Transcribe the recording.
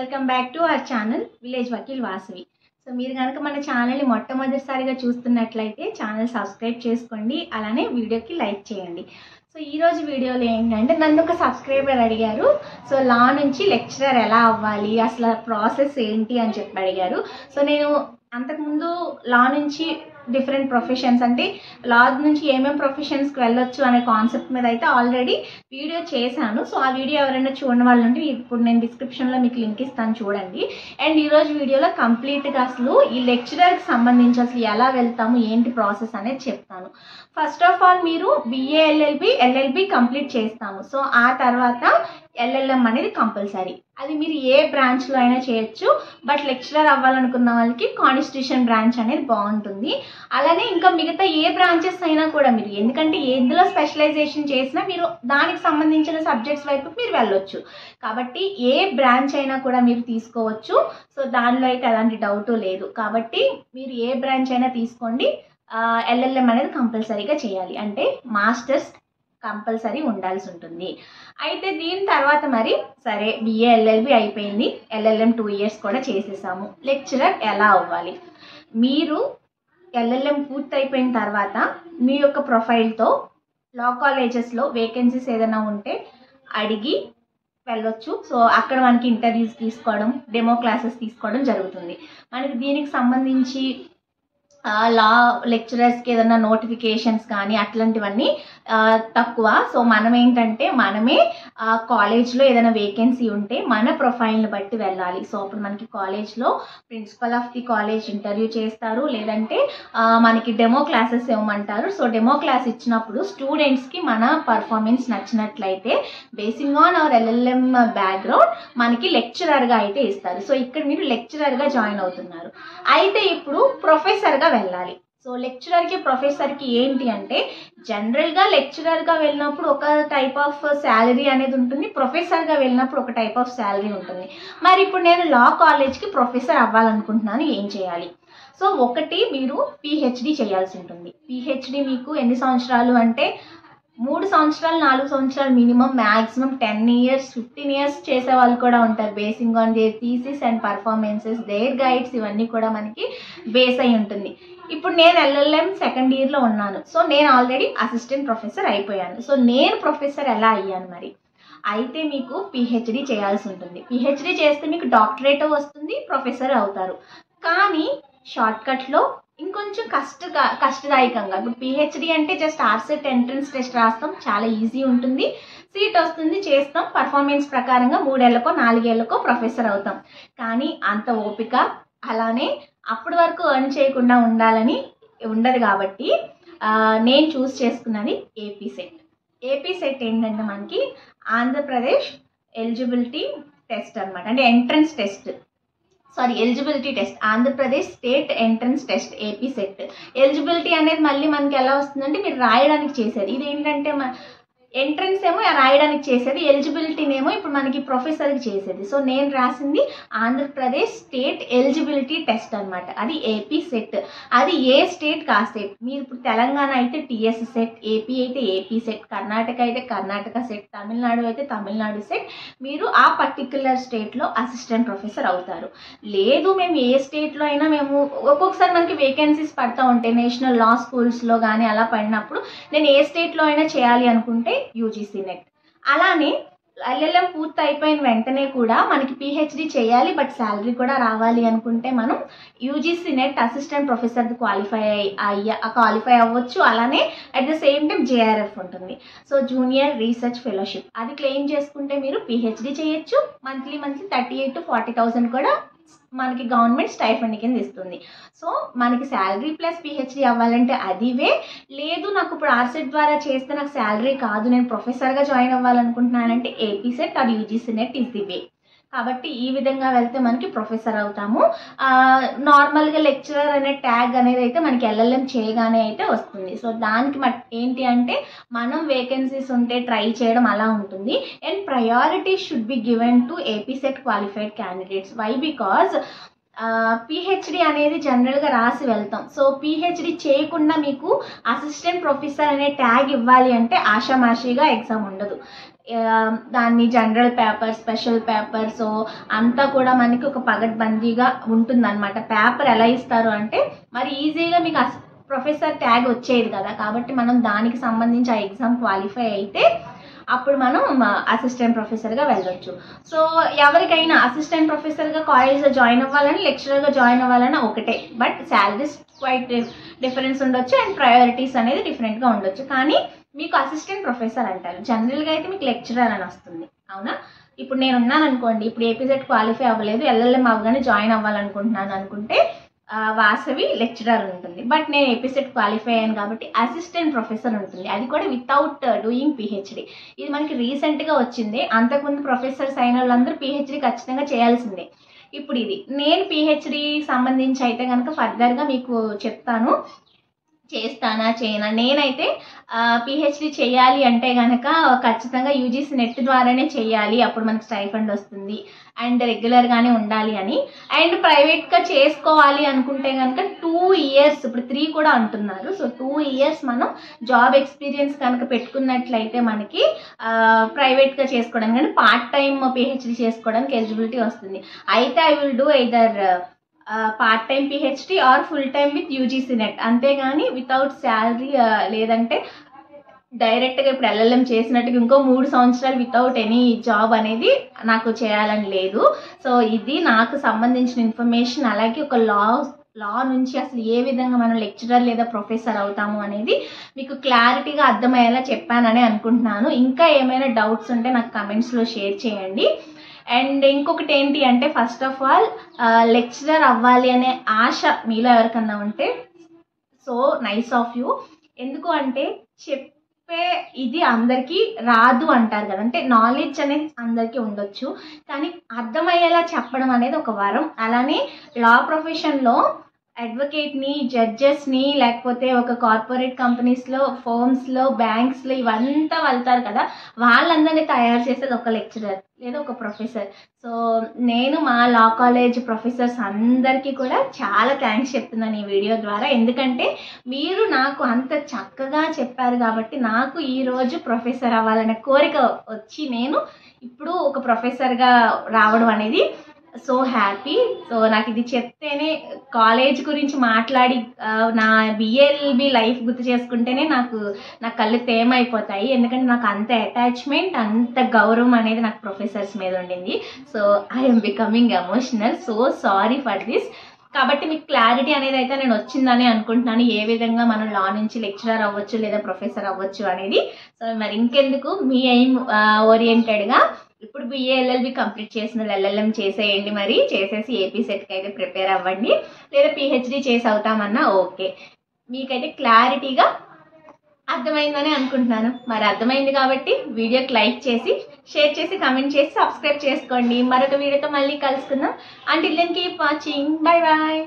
Welcome back to our channel village Vakeel Vasavi. So మీరు కనుక మన ఛానల్ని మొట్టమొదటిసారిగా చూస్తున్నట్లయితే ఛానల్ సబ్స్క్రైబ్ చేసుకోండి, అలానే వీడియోకి లైక్ చేయండి. సో ఈరోజు వీడియోలో ఏంటంటే నన్ను ఒక సబ్స్క్రైబర్ అడిగారు, సో లా నుంచి లెక్చరర్ ఎలా అవ్వాలి, అసలు ప్రాసెస్ ఏంటి అని చెప్పి అడిగారు. సో నేను అంతకుముందు లా నుంచి డిఫరెంట్ ప్రొఫెషన్స్ అంటే లా నుంచి ఏమేమి ప్రొఫెషన్స్కి వెళ్ళొచ్చు అనే కాన్సెప్ట్ మీద అయితే ఆల్రెడీ వీడియో చేశాను. సో ఆ వీడియో ఎవరైనా చూడని వాళ్ళు ఉంటే ఇప్పుడు నేను డిస్క్రిప్షన్లో మీకు లింక్ ఇస్తాను, చూడండి. అండ్ ఈరోజు వీడియోలో కంప్లీట్గా అసలు ఈ లెక్చరర్కి సంబంధించి అసలు ఎలా వెళ్తాము, ఏంటి ప్రాసెస్ అనేది చెప్తాను. ఫస్ట్ ఆఫ్ ఆల్ మీరు BA LLB కంప్లీట్ చేస్తాము. సో ఆ తర్వాత LLM అనేది కంపల్సరీ. అది మీరు ఏ బ్రాంచ్లో అయినా చేయొచ్చు, బట్ లెక్చరర్ అవ్వాలనుకున్న వాళ్ళకి కాన్స్టిట్యూషన్ బ్రాంచ్ అనేది బాగుంటుంది. అలానే ఇంకా మిగతా ఏ బ్రాంచెస్ అయినా కూడా మీరు, ఎందుకంటే ఎందులో స్పెషలైజేషన్ చేసినా మీరు దానికి సంబంధించిన సబ్జెక్ట్స్ వైపు మీరు వెళ్ళొచ్చు. కాబట్టి ఏ బ్రాంచ్ అయినా కూడా మీరు తీసుకోవచ్చు. సో దానిలో అయితే అలాంటి డౌట్ లేదు. కాబట్టి మీరు ఏ బ్రాంచ్ అయినా తీసుకోండి. LLM అనేది కంపల్సరీగా చేయాలి, అంటే మాస్టర్స్ కంపల్సరీ ఉండాల్సి ఉంటుంది. అయితే దీని తర్వాత మరి సరే BA LLB అయిపోయింది, LLM 2 years కూడా చేసేసాము. లెక్చరర్ ఎలా అవ్వాలి? మీరు LLM పూర్తి అయిపోయిన తర్వాత మీ యొక్క ప్రొఫైల్తో లా కాలేజెస్లో వేకెన్సీస్ ఏదైనా ఉంటే అడిగి వెళ్ళొచ్చు. సో అక్కడ మనకి ఇంటర్వ్యూస్ తీసుకోవడం, డెమో క్లాసెస్ తీసుకోవడం జరుగుతుంది. మనకి దీనికి సంబంధించి లా లెక్చరర్స్కి ఏదైనా నోటిఫికేషన్స్ కానీ అట్లాంటివన్నీ తక్కువ. సో మనం ఏంటంటే మనమే కాలేజ్లో ఏదైనా వేకెన్సీ ఉంటే మన ప్రొఫైల్ని బట్టి వెళ్ళాలి. సో అప్పుడు మనకి కాలేజ్లో principal of the college interview చేస్తారు, లేదంటే మనకి డెమో క్లాసెస్ ఇవ్వమంటారు. సో డెమో క్లాస్ ఇచ్చినప్పుడు స్టూడెంట్స్కి మన పర్ఫార్మెన్స్ నచ్చినట్లయితే basing on our LLM background మనకి లెక్చరర్గా అయితే ఇస్తారు. సో ఇక్కడ మీరు లెక్చరర్గా జాయిన్ అవుతున్నారు. అయితే ఇప్పుడు ప్రొఫెసర్గా వెళ్ళాలి. సో లెక్చరర్కి ప్రొఫెసర్కి ఏంటి అంటే, జనరల్గా లెక్చరర్గా వెళ్ళినప్పుడు ఒక టైప్ ఆఫ్ శాలరీ అనేది ఉంటుంది, ప్రొఫెసర్గా వెళ్ళినప్పుడు ఒక టైప్ ఆఫ్ శాలరీ ఉంటుంది. మరి ఇప్పుడు నేను లా కాలేజ్కి ప్రొఫెసర్ అవ్వాలనుకుంటున్నాను, ఏం చేయాలి? సో ఒకటి మీరు PhD చేయాల్సి ఉంటుంది. PhD మీకు ఎన్ని సంవత్సరాలు అంటే 3 సంవత్సరాలు 4 సంవత్సరాలు మినిమం, మ్యాక్సిమం 10 years 15 years చేసే వాళ్ళు కూడా ఉంటారు. Basing on their thesis and performances, their guides, ఇవన్నీ కూడా మనకి బేస్ అయి ఉంటుంది. ఇప్పుడు నేను LLM సెకండ్ ఇయర్లో ఉన్నాను. సో నేను ఆల్రెడీ అసిస్టెంట్ ప్రొఫెసర్ అయిపోయాను. సో నేను ప్రొఫెసర్ ఎలా అయ్యాను మరి? అయితే మీకు PhD చేయాల్సి ఉంటుంది. PhD చేస్తే మీకు డాక్టరేట్ వస్తుంది, ప్రొఫెసర్ అవుతారు. కానీ షార్ట్కట్లో ఇంకొంచెం కష్టదాయకంగా, ఇప్పుడు PhD అంటే జస్ట్ RCET ఎంట్రన్స్ టెస్ట్ రాస్తాం, చాలా ఈజీ ఉంటుంది, సీట్ వస్తుంది, చేస్తాం, పర్ఫార్మెన్స్ ప్రకారంగా 3 ఏళ్ళకో 4 ఏళ్ళకో ప్రొఫెసర్ అవుతాం. కానీ అంత ఓపిక, అలానే అప్పటి వరకు ఎర్న్ చేయకుండా ఉండాలని ఉండదు. కాబట్టి నేను చూస్ చేసుకున్నది AP సెట్. AP సెట్ ఏంటంటే మనకి ఆంధ్రప్రదేశ్ ఎలిజిబిలిటీ టెస్ట్ అనమాట, అంటే entrance test, eligibility test, Andhra Pradesh state entrance test AP set. Eligibility అనేది మళ్ళీ మనకి ఎలా వస్తుందంటే మీరు రాయడానికి చేసేది. ఇదేంటంటే ఎంట్రన్స్ ఏమో రాయడానికి చేసేది, ఎలిజిబిలిటీనేమో ఇప్పుడు మనకి ప్రొఫెసర్కి చేసేది. సో నేను రాసింది ఆంధ్రప్రదేశ్ స్టేట్ ఎలిజిబిలిటీ టెస్ట్ అనమాట, అది AP సెట్. అది ఏ స్టేట్ కా స్టేట్. మీరు ఇప్పుడు తెలంగాణ అయితే TS సెట్, AP అయితే AP సెట్, కర్ణాటక అయితే కర్ణాటక సెట్, తమిళనాడు అయితే తమిళనాడు సెట్. మీరు ఆ పర్టిక్యులర్ స్టేట్లో అసిస్టెంట్ ప్రొఫెసర్ అవుతారు. లేదు మేము ఏ స్టేట్లో అయినా, మేము ఒక్కొక్కసారి మనకి వేకెన్సీస్ పడతా ఉంటాయి నేషనల్ లా స్కూల్స్లో కానీ, అలా పడినప్పుడు నేను ఏ స్టేట్లో అయినా చేయాలి అనుకుంటే UGC నెట్. అలానే LLM పూర్తి అయిపోయిన వెంటనే కూడా మనకి PhD చేయాలి, బట్ శాలరీ కూడా రావాలి అనుకుంటే మనం UGC net assistant professor qualify అవ్వచ్చు. అలానే at the same time JRF ఉంటుంది, సో జూనియర్ రీసెర్చ్ ఫెలోషిప్. అది క్లెయిమ్ చేసుకుంటే మీరు PhD చేయొచ్చు. మంత్లీ 38,000 to 40,000 కూడా మనకి గవర్నమెంట్ స్టైఫండ్ కింద ఇస్తుంది. సో మనకి శాలరీ ప్లస్ PhD అవ్వాలంటే అదివే. లేదు నాకు ఇప్పుడు RCET ద్వారా చేస్తే నాకు శాలరీ కాదు, నేను ప్రొఫెసర్గా జాయిన్ అవ్వాలనుకుంటున్నానంటే AP SET or UGC NET is the way. కాబట్టి ఈ విధంగా వెళ్తే మనకి ప్రొఫెసర్ అవుతాము. నార్మల్గా లెక్చరర్ అనే ట్యాగ్ అనేది అయితే మనకి LLM చేయగానే అయితే వస్తుంది. సో దానికి ఏంటి అంటే మనం వేకెన్సీస్ ఉంటే ట్రై చేయడం అలా ఉంటుంది. And priority should be given to AP set qualified candidates. Why? Because PhD అనేది జనరల్గా రాసి వెళ్తాం. సో PhD చేయకుండా మీకు అసిస్టెంట్ ప్రొఫెసర్ అనే ట్యాగ్ ఇవ్వాలి అంటే ఆషామాషిగా ఎగ్జామ్ ఉండదు. దాన్ని general paper, special paper, so అంతా కూడా మనకి ఒక పగడ్బందీగా ఉంటుందన్నమాట. పేపర్ ఎలా ఇస్తారు అంటే మరి ఈజీగా మీకు ప్రొఫెసర్ ట్యాగ్ వచ్చేది కదా, కాబట్టి మనం దానికి సంబంధించి ఆ ఎగ్జామ్ క్వాలిఫై అయితే అప్పుడు మనం అసిస్టెంట్ ప్రొఫెసర్గా వెళ్ళొచ్చు. సో ఎవరికైనా అసిస్టెంట్ ప్రొఫెసర్గా కాలేజ్లో జాయిన్ అవ్వాలని, లెక్చరర్గా జాయిన్ అవ్వాలని ఒకటే, బట్ శాలరీస్ క్వైట్ డిఫరెన్స్ ఉండొచ్చు అండ్ ప్రయారిటీస్ అనేది డిఫరెంట్గా ఉండొచ్చు. కానీ మీకు అసిస్టెంట్ ప్రొఫెసర్ అంటారు, జనరల్గా అయితే మీకు లెక్చరర్ అని వస్తుంది. అవునా? ఇప్పుడు నేను ఉన్నాను అనుకోండి, ఇప్పుడు ఏపీజెడ్ క్వాలిఫై అవ్వలేదు, ఎల్ఎల్ఎం అవ్వగానే జాయిన్ అవ్వాలనుకుంటున్నాను అనుకుంటే వాసవి లెక్చరర్ ఉంటుంది. బట్ నేను ఏపీసెట్ క్వాలిఫై అయ్యాను కాబట్టి అసిస్టెంట్ ప్రొఫెసర్ ఉంటుంది, అది కూడా వితౌట్ డూయింగ్ పిహెచ్డి. ఇది మనకి రీసెంట్గా వచ్చింది. అంతకుముందు ప్రొఫెసర్స్ అయిన వాళ్ళందరూ పిహెచ్డి ఖచ్చితంగా చేయాల్సిందే. ఇప్పుడు ఇది నేను పిహెచ్డి సంబంధించి అయితే కనుక ఫర్దర్గా మీకు చెప్తాను, చేస్తానా చేయనా. నేనైతే పిహెచ్డి చేయాలి అంటే కనుక ఖచ్చితంగా యూజీసీ నెట్ ద్వారానే చేయాలి, అప్పుడు మనకి స్టైఫండ్ వస్తుంది అండ్ రెగ్యులర్గానే ఉండాలి అని. అండ్ ప్రైవేట్గా చేసుకోవాలి అనుకుంటే కనుక 2 years, ఇప్పుడు 3 కూడా అంటున్నారు. సో 2 years మనం జాబ్ ఎక్స్పీరియన్స్ కనుక పెట్టుకున్నట్లయితే మనకి ప్రైవేట్గా చేసుకోవడానికి కానీ పార్ట్ టైం పిహెచ్డి చేసుకోవడానికి ఎలిజిబిలిటీ వస్తుంది. అయితే I will do either part time PhD or full time with UGC NET, అంతేగాని వితౌట్ శాలరీ లేదంటే డైరెక్ట్గా ఇప్పుడు ఎల్ఎల్ఎం చేసినట్టుగా ఇంకో 3 సంవత్సరాలు వితౌట్ ఎనీ జాబ్ అనేది నాకు చేయాలని లేదు. సో ఇది నాకు సంబంధించిన ఇన్ఫర్మేషన్. అలాగే ఒక లా నుంచి అసలు ఏ విధంగా మనం లెక్చరర్ లేదా ప్రొఫెసర్ అవుతాము అనేది మీకు క్లారిటీగా అర్థమయ్యేలా చెప్పానని అనుకుంటున్నాను. ఇంకా ఏమైనా డౌట్స్ ఉంటే నాకు కమెంట్స్లో షేర్ చేయండి. అండ్ ఇంకొకటి ఏంటి అంటే, ఫస్ట్ ఆఫ్ ఆల్ లెక్చరర్ అవ్వాలి అనే ఆశ మీలో ఎవరికన్నా ఉంటే సో నైస్ ఆఫ్ యూ. ఎందుకు అంటే చెప్పే ఇది అందరికీ రాదు అంటారు కదా, అంటే నాలెడ్జ్ అనేది అందరికీ ఉండొచ్చు, కానీ అర్థమయ్యేలా చెప్పడం అనేది ఒక వరం. అలానే లా ప్రొఫెషన్లో అడ్వకేట్ని, జడ్జెస్ని, లేకపోతే ఒక కార్పొరేట్ కంపెనీస్లో, ఫర్మ్స్లో, బ్యాంక్స్లో ఇవంతా వెళ్తారు కదా, వాళ్ళందరినీ తయారు చేసేది ఒక లెక్చరర్ లేదా ఒక ప్రొఫెసర్. సో నేను మా లా కాలేజ్ ప్రొఫెసర్స్ అందరికీ కూడా చాలా థ్యాంక్స్ చెప్తున్నాను ఈ వీడియో ద్వారా. ఎందుకంటే మీరు నాకు అంత చక్కగా చెప్పారు కాబట్టి నాకు ఈరోజు ప్రొఫెసర్ అవ్వాలనే కోరిక వచ్చి నేను ఇప్పుడు ఒక ప్రొఫెసర్గా రావడం అనేది సో హ్యాపీ. సో నాకు ఇది చెప్తేనే, కాలేజ్ గురించి మాట్లాడి నా బిఎల్బి లైఫ్ గుర్తు చేసుకుంటేనే నా కళ్ళు తేమైపోతాయి. ఎందుకంటే నాకు అంత అటాచ్మెంట్, అంత గౌరవం అనేది నాకు ప్రొఫెసర్స్ మీద ఉండింది. So I'm becoming emotional. So sorry for this. కాబట్టి మీకు క్లారిటీ అనేది అయితే నేను వచ్చిందని అనుకుంటున్నాను, ఏ విధంగా మనం లా నుంచి లెక్చరర్ అవ్వచ్చు లేదా ప్రొఫెసర్ అవ్వచ్చు అనేది. సో మరి ఇంకెందుకు, మీ ఎయిమ్ ఓరియంటెడ్గా ఇప్పుడు బిఏఎల్ఎల్బి కంప్లీట్ చేసిన ఎల్ఎల్ఎం చేసేయండి, మరి చేసేసి ఏపీ సెట్కి అయితే ప్రిపేర్ అవ్వండి, లేదా పిహెచ్డి చేసి అవుతామన్నా ఓకే. మీకైతే క్లారిటీగా అర్థమైందని అనుకుంటున్నాను. మరి అర్థమైంది కాబట్టి వీడియోకి లైక్ చేసి, షేర్ చేసి, కమెంట్ చేసి, సబ్స్క్రైబ్ చేసుకోండి. మరొక వీడియోతో మళ్ళీ కలుసుకుందాం. Until then keep watching. Bye bye.